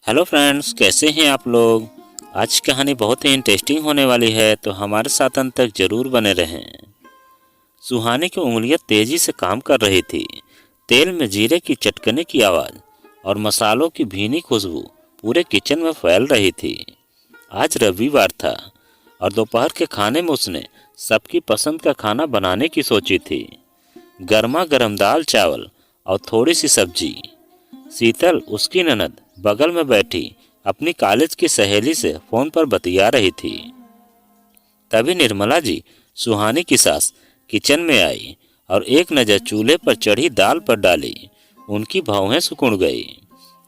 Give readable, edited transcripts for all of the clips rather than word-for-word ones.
Hello friends, कैसे हैं आप लोग। आज की कहानी बहुत ही इंटरेस्टिंग होने वाली है, तो हमारे साथ अंत तक जरूर बने रहें। सुहानी की उंगलियां तेजी से काम कर रही थी। तेल में जीरे की चटकने की आवाज़ और मसालों की भीनी खुशबू पूरे किचन में फैल रही थी। आज रविवार था और दोपहर के खाने में उसने सबकी पसंद का खाना बनाने की सोची थी। गर्मा गर्म दाल चावल और थोड़ी सी सब्जी। शीतल, उसकी ननद, बगल में बैठी अपनी कॉलेज की सहेली से फोन पर बतिया रही थी। तभी निर्मला जी, सुहानी की सास, किचन में आई और एक नज़र चूल्हे पर चढ़ी दाल पर डाली। उनकी भौहें सिकुड़ गई।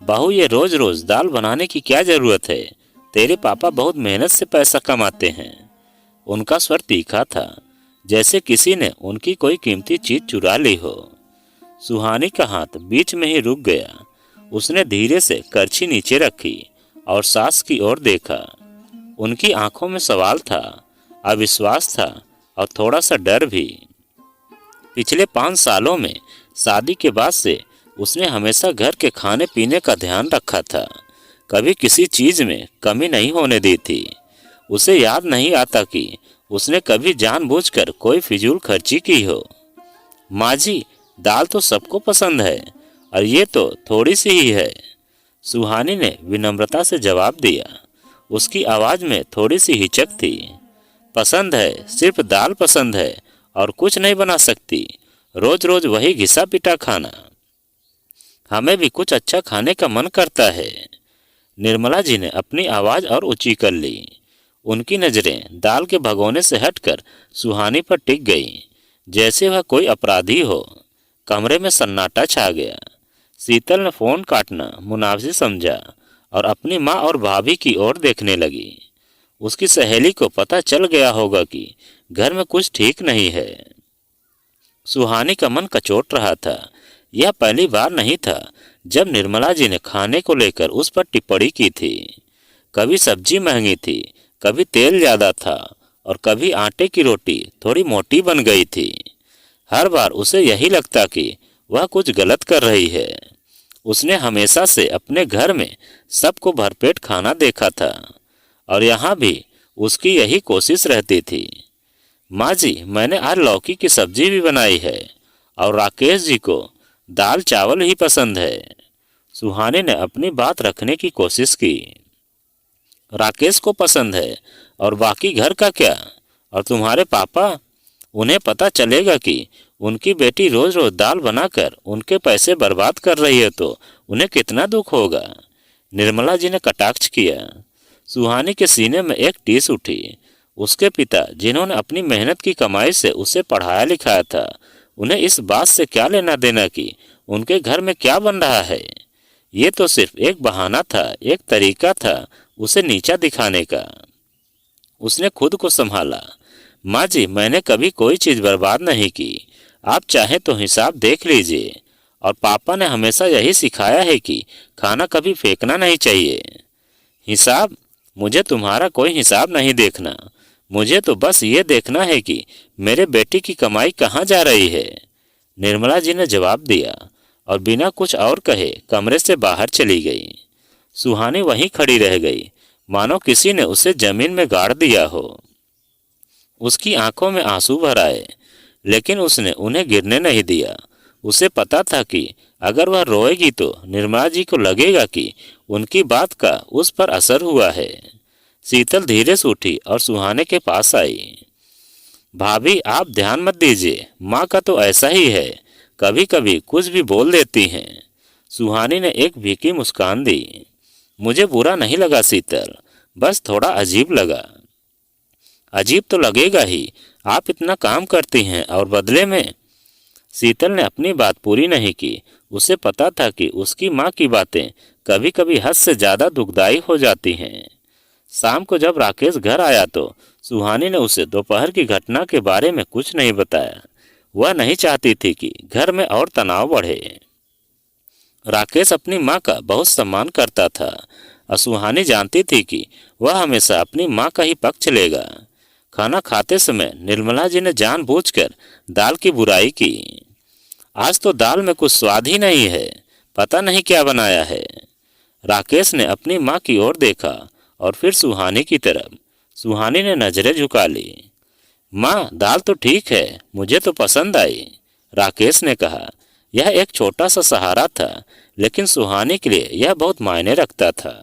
बहू, ये रोज रोज दाल बनाने की क्या जरूरत है। तेरे पापा बहुत मेहनत से पैसा कमाते हैं। उनका स्वर तीखा था, जैसे किसी ने उनकी कोई कीमती चीज चुरा ली हो। सुहानी का हाथ बीच में ही रुक गया। उसने धीरे से करछी नीचे रखी और सास की ओर देखा। उनकी आंखों में सवाल था, अविश्वास था और थोड़ा सा डर भी। पिछले 5 सालों में शादी के बाद से उसने हमेशा घर के खाने पीने का ध्यान रखा था। कभी किसी चीज में कमी नहीं होने दी थी। उसे याद नहीं आता कि उसने कभी जानबूझकर कोई फिजूल खर्ची की हो। माँ जी, दाल तो सबको पसंद है और ये तो थोड़ी सी ही है। सुहानी ने विनम्रता से जवाब दिया। उसकी आवाज में थोड़ी सी हिचक थी। पसंद है, सिर्फ दाल पसंद है और कुछ नहीं बना सकती। रोज रोज वही घिसा पिटा खाना। हमें भी कुछ अच्छा खाने का मन करता है। निर्मला जी ने अपनी आवाज और ऊंची कर ली। उनकी नजरें दाल के भगोने से हटकर सुहानी पर टिक गईं, जैसे वह कोई अपराधी हो। कमरे में सन्नाटा छा गया। शीतल ने फोन काटना मुनासिब समझा और अपनी माँ और भाभी की ओर देखने लगी। उसकी सहेली को पता चल गया होगा कि घर में कुछ ठीक नहीं है। सुहानी का मन कचोट रहा था। यह पहली बार नहीं था जब निर्मला जी ने खाने को लेकर उस पर टिप्पणी की थी। कभी सब्जी महंगी थी, कभी तेल ज्यादा था और कभी आटे की रोटी थोड़ी मोटी बन गई थी। हर बार उसे यही लगता कि वह कुछ गलत कर रही है। उसने हमेशा से अपने घर में सबको भरपेट खाना देखा था और यहाँ भी उसकी यही कोशिश रहती थी। माँ जी, मैंने आज लौकी की सब्जी भी बनाई है और राकेश जी को दाल चावल ही पसंद है। सुहानी ने अपनी बात रखने की कोशिश की। राकेश को पसंद है और बाकी घर का क्या? और तुम्हारे पापा? उन्हें पता चलेगा कि उनकी बेटी रोज रोज दाल बनाकर उनके पैसे बर्बाद कर रही है तो उन्हें कितना दुख होगा। निर्मला जी ने कटाक्ष किया। सुहानी के सीने में एक टीस उठी। उसके पिता, जिन्होंने अपनी मेहनत की कमाई से उसे पढ़ाया लिखाया था, उन्हें इस बात से क्या लेना देना कि उनके घर में क्या बन रहा है। ये तो सिर्फ एक बहाना था, एक तरीका था उसे नीचा दिखाने का। उसने खुद को संभाला। माँ जी, मैंने कभी कोई चीज बर्बाद नहीं की। आप चाहे तो हिसाब देख लीजिए। और पापा ने हमेशा यही सिखाया है कि खाना कभी फेंकना नहीं चाहिए। हिसाब? मुझे तुम्हारा कोई हिसाब नहीं देखना। मुझे तो बस ये देखना है कि मेरे बेटे की कमाई कहाँ जा रही है। निर्मला जी ने जवाब दिया और बिना कुछ और कहे कमरे से बाहर चली गई। सुहानी वहीं खड़ी रह गई, मानो किसी ने उसे जमीन में गाड़ दिया हो। उसकी आंखों में आंसू भर आए, लेकिन उसने उन्हें गिरने नहीं दिया। उसे पता था कि अगर वह रोएगी तो निर्मला जी को लगेगा कि उनकी बात का उस पर असर हुआ है। शीतल धीरे से उठी और सुहाने के पास आई। भाभी, आप ध्यान मत दीजिए, माँ का तो ऐसा ही है, कभी कभी कुछ भी बोल देती हैं। सुहानी ने एक फीकी मुस्कान दी। मुझे बुरा नहीं लगा शीतल, बस थोड़ा अजीब लगा। अजीब तो लगेगा ही, आप इतना काम करती हैं और बदले में। शीतल ने अपनी बात पूरी नहीं की। उसे पता था कि उसकी माँ की बातें कभी कभी हद से ज्यादा दुखदाई हो जाती हैं। शाम को जब राकेश घर आया तो सुहानी ने उसे दोपहर की घटना के बारे में कुछ नहीं बताया। वह नहीं चाहती थी कि घर में और तनाव बढ़े। राकेश अपनी माँ का बहुत सम्मान करता था और सुहानी जानती थी कि वह हमेशा अपनी माँ का ही पक्ष लेगा। खाना खाते समय निर्मला जी ने जानबूझकर दाल की बुराई की। आज तो दाल में कुछ स्वाद ही नहीं है, पता नहीं क्या बनाया है। राकेश ने अपनी माँ की ओर देखा और फिर सुहानी की तरफ। सुहानी ने नजरें झुका ली। माँ, दाल तो ठीक है, मुझे तो पसंद आई, राकेश ने कहा। यह एक छोटा सा सहारा था, लेकिन सुहानी के लिए यह बहुत मायने रखता था।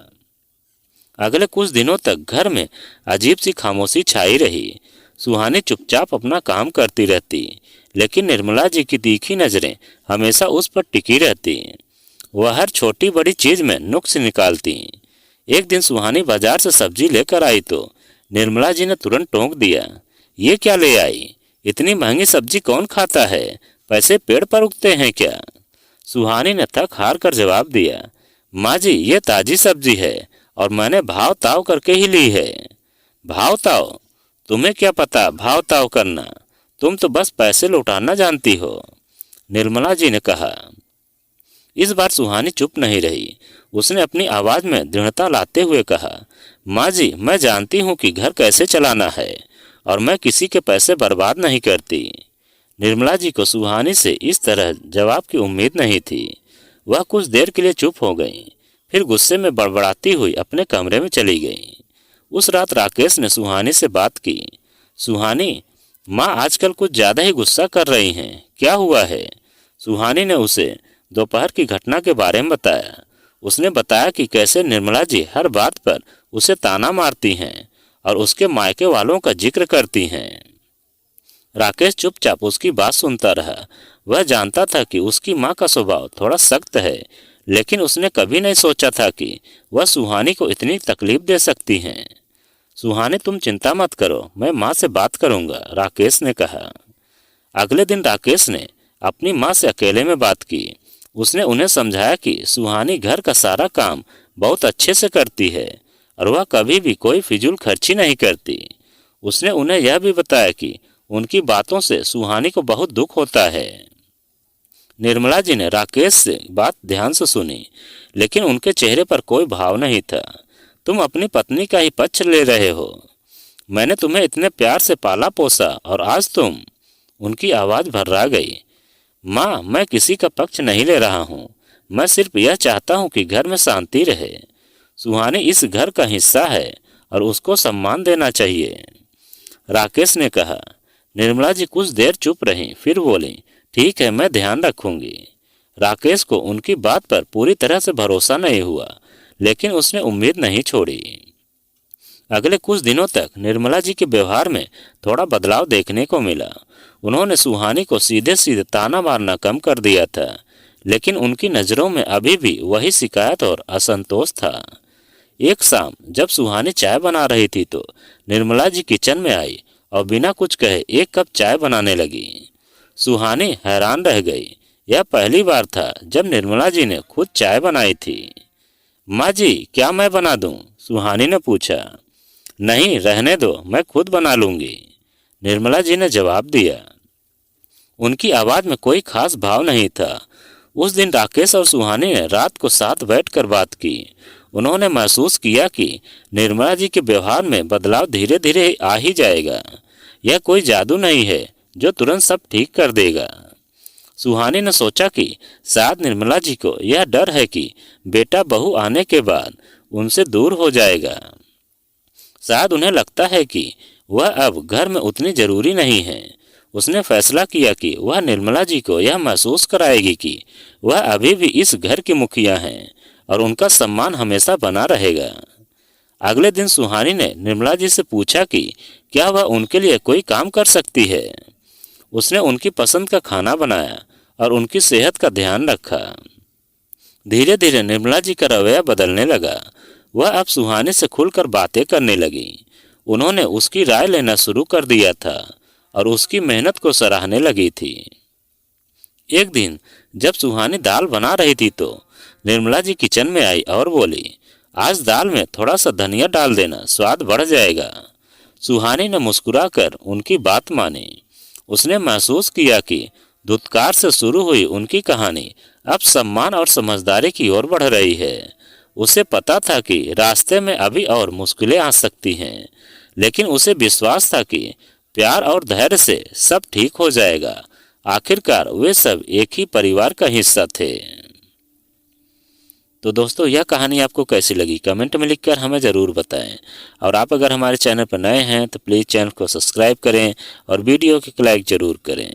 अगले कुछ दिनों तक घर में अजीब सी खामोशी छाई रही। सुहानी चुपचाप अपना काम करती रहती, लेकिन निर्मला जी की तीखी नजरें हमेशा उस पर टिकी रहती। वह हर छोटी बड़ी चीज में नुक्स निकालती। एक दिन सुहानी बाजार से सब्जी लेकर आई तो निर्मला जी ने तुरंत टोक दिया, ये क्या ले आई? इतनी महंगी सब्जी कौन खाता है? पैसे पेड़ पर उगते हैं क्या? सुहानी ने थक हार कर जवाब दिया, माँ जी, ये ताजी सब्जी है और मैंने भाव ताव करके ही ली है। भाव ताव? तुम्हें क्या पता भाव ताव करना? तुम तो बस पैसे लौटाना जानती हो, निर्मला जी ने कहा। इस बार सुहानी चुप नहीं रही। उसने अपनी आवाज में दृढ़ता लाते हुए कहा, माँ जी, मैं जानती हूँ कि घर कैसे चलाना है और मैं किसी के पैसे बर्बाद नहीं करती। निर्मला जी को सुहानी से इस तरह जवाब की उम्मीद नहीं थी। वह कुछ देर के लिए चुप हो गई, फिर गुस्से में बड़बड़ाती हुई अपने कमरे में चली गई। उस रात राकेश ने सुहानी से बात की। सुहानी, माँ आजकल कुछ ज्यादा ही गुस्सा कर रही हैं, क्या हुआ है? सुहानी ने उसे दोपहर की घटना के बारे में बताया। उसने बताया कि कैसे निर्मला जी हर बात पर उसे ताना मारती हैं और उसके मायके वालों का जिक्र करती हैं। राकेश चुपचाप उसकी बात सुनता रहा। वह जानता था कि उसकी माँ का स्वभाव थोड़ा सख्त है, लेकिन उसने कभी नहीं सोचा था कि वह सुहानी को इतनी तकलीफ दे सकती हैं। सुहानी, तुम चिंता मत करो, मैं माँ से बात करूंगा, राकेश ने कहा। अगले दिन राकेश ने अपनी माँ से अकेले में बात की। उसने उन्हें समझाया कि सुहानी घर का सारा काम बहुत अच्छे से करती है और वह कभी भी कोई फिजूल खर्ची नहीं करती। उसने उन्हें यह भी बताया कि उनकी बातों से सुहानी को बहुत दुख होता है। निर्मला जी ने राकेश से बात ध्यान से सुनी, लेकिन उनके चेहरे पर कोई भाव नहीं था। तुम अपनी पत्नी का ही पक्ष ले रहे हो। मैंने तुम्हें इतने प्यार से पाला पोसा और आज तुम। उनकी आवाज भर्रा गई। माँ, मैं किसी का पक्ष नहीं ले रहा हूँ। मैं सिर्फ यह चाहता हूँ कि घर में शांति रहे। सुहानी इस घर का हिस्सा है और उसको सम्मान देना चाहिए, राकेश ने कहा। निर्मला जी कुछ देर चुप रहीं, फिर बोली, ठीक है, मैं ध्यान रखूंगी। राकेश को उनकी बात पर पूरी तरह से भरोसा नहीं हुआ, लेकिन उसने उम्मीद नहीं छोड़ी। अगले कुछ दिनों तक निर्मला जी के व्यवहार में थोड़ा बदलाव देखने को मिला। उन्होंने सुहानी को सीधे सीधे ताना मारना कम कर दिया था, लेकिन उनकी नज़रों में अभी भी वही शिकायत और असंतोष था। एक शाम जब सुहानी चाय बना रही थी तो निर्मला जी किचन में आई और बिना कुछ कहे एक कप चाय बनाने लगी। सुहानी हैरान रह गई। यह पहली बार था जब निर्मला जी ने खुद चाय बनाई थी। माँ जी, क्या मैं बना दूं? सुहानी ने पूछा। नहीं, रहने दो, मैं खुद बना लूंगी, निर्मला जी ने जवाब दिया। उनकी आवाज में कोई खास भाव नहीं था। उस दिन राकेश और सुहानी ने रात को साथ बैठकर बात की। उन्होंने महसूस किया कि निर्मला जी के व्यवहार में बदलाव धीरे धीरे आ ही जाएगा। यह कोई जादू नहीं है जो तुरंत सब ठीक कर देगा। सुहानी ने सोचा कि शायद निर्मला जी को यह डर है कि बेटा बहू आने के बाद उनसे दूर हो जाएगा। शायद उन्हें लगता है कि वह अब घर में उतनी जरूरी नहीं है। उसने फैसला किया कि वह निर्मला जी को यह महसूस कराएगी कि वह अभी भी इस घर की मुखिया हैं और उनका सम्मान हमेशा बना रहेगा। अगले दिन सुहानी ने निर्मला जी से पूछा कि क्या वह उनके लिए कोई काम कर सकती है। उसने उनकी पसंद का खाना बनाया और उनकी सेहत का ध्यान रखा। धीरे धीरे निर्मला जी का रवैया बदलने लगा। वह अब सुहानी से खुलकर बातें करने लगी। उन्होंने उसकी राय लेना शुरू कर दिया था और उसकी मेहनत को सराहने लगी थी। एक दिन जब सुहानी दाल बना रही थी तो निर्मला जी किचन में आई और बोली, आज दाल में थोड़ा सा धनिया डाल देना, स्वाद बढ़ जाएगा। सुहानी ने मुस्कुराकर उनकी बात मानी। उसने महसूस किया कि धुतकार से शुरू हुई उनकी कहानी अब सम्मान और समझदारी की ओर बढ़ रही है। उसे पता था कि रास्ते में अभी और मुश्किलें आ सकती हैं, लेकिन उसे विश्वास था कि प्यार और धैर्य से सब ठीक हो जाएगा। आखिरकार वे सब एक ही परिवार का हिस्सा थे। तो दोस्तों यह कहानी आपको कैसी लगी कमेंट में लिखकर हमें ज़रूर बताएं। और आप अगर हमारे चैनल पर नए हैं तो प्लीज़ चैनल को सब्सक्राइब करें और वीडियो को लाइक ज़रूर करें।